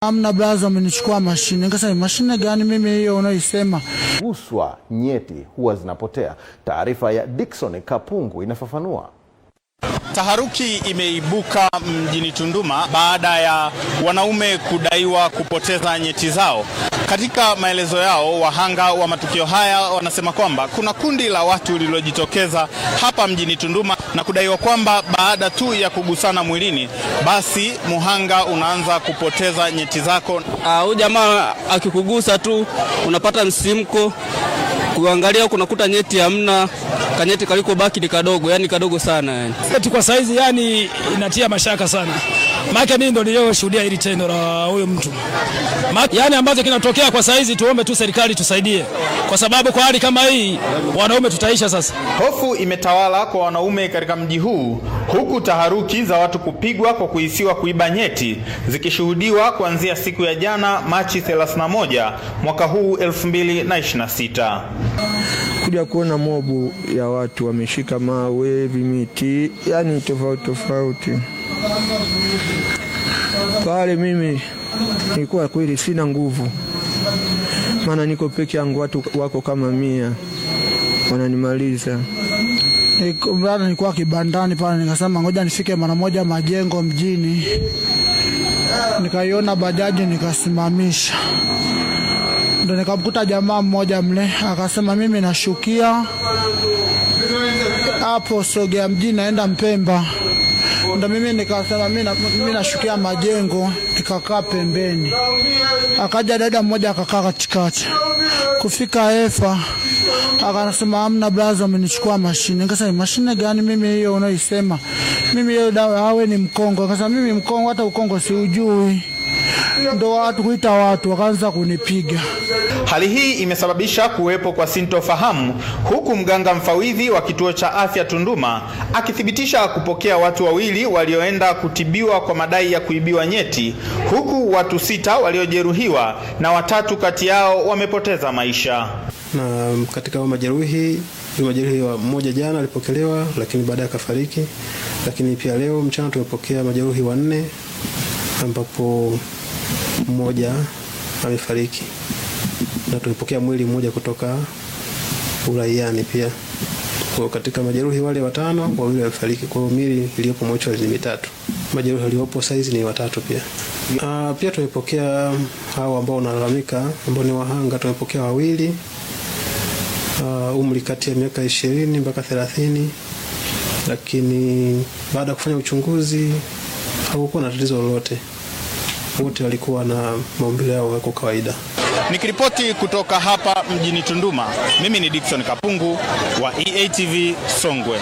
Amna blaza amenichukua mashine. Nikasema mashine gani mimi hiyo unaisema? Guswa nyeti huwa zinapotea. Taarifa ya Dickson Kapungu inafafanua. Taharuki imeibuka mjini Tunduma baada ya wanaume kudaiwa kupoteza nyeti zao. Katika maelezo yao, wahanga wa matukio haya wanasema kwamba kuna kundi la watu lililojitokeza hapa mjini Tunduma na kudaiwa kwamba baada tu ya kugusana mwilini, basi muhanga unaanza kupoteza nyeti zako. Huyu jamaa akikugusa tu unapata msimko, kuangalia kunakuta nyeti hamna, kanyeti kaliko baki ni kadogo, yani kadogo sana yani. Kwa saizi yani inatia mashaka sana. Maana mimi ndo niliyoshuhudia hili tendo la huyo mtu. Yani ambacho kinatokea kwa saizi, tuombe tu serikali tusaidie. Kwa sababu kwa hali kama hii wanaume tutaisha sasa. Hofu imetawala kwa wanaume katika mji huu, huku taharuki za watu kupigwa kwa kuhisiwa kuiba nyeti zikishuhudiwa kuanzia siku ya jana Machi 31 mwaka huu 2026. Kuja kuona mobu ya watu wameshika mawe, vimiti, yani tofauti. Pale mimi nilikuwa kweli sina nguvu. Maana niko peke yangu, watu wako kama 100 wananimaliza. Nilikuwa kibandani pale, nikasema ngoja nifike mara moja Majengo mjini. Nikaiona bajaji nikasimamisha. Ndio nikamkuta jamaa mmoja mle, akasema mimi nashukia hapo Sogea mjini naenda Mpemba. Ndio mimi nikasema mimi nashukia Majengo, nikakaa pembeni. Akaja dada mmoja akakaa katikati. Kufika Efa akasema amna blaza amenichukua mashine. Nikasema mashine gani mimi hiyo unaisema? Mimi hiyo dawa awe ni mkongo. Akasema mimi mkongo, hata ukongo siujui. Ndio watu kuita watu wakaanza kunipiga. Hali hii imesababisha kuwepo kwa sintofahamu, huku mganga mfawidhi wa kituo cha afya Tunduma akithibitisha kupokea watu wawili walioenda kutibiwa kwa madai ya kuibiwa nyeti, huku watu 6 waliojeruhiwa na 3 kati yao wamepoteza maisha. Na katika majeruhi mmoja jana alipokelewa lakini baadaye akafariki, lakini pia leo mchana tumepokea majeruhi 4 ambapo mmoja amefariki na tumepokea mwili mmoja kutoka uraiani pia. Kwa katika majeruhi wale 5, wawili wamefariki. Kwa miili iliyopo mochwari ni 3. Majeruhi waliopo saizi ni 3 pia. Pia tumepokea hao ambao wanalalamika ambao ni wahanga, tumepokea 2, umri kati ya miaka 20 mpaka 30, lakini baada ya kufanya uchunguzi hakukuwa na tatizo lolote. Wote walikuwa na maumbile yao yako kawaida. Nikiripoti kutoka hapa mjini Tunduma, mimi ni Dickson Kapungu wa EATV Songwe.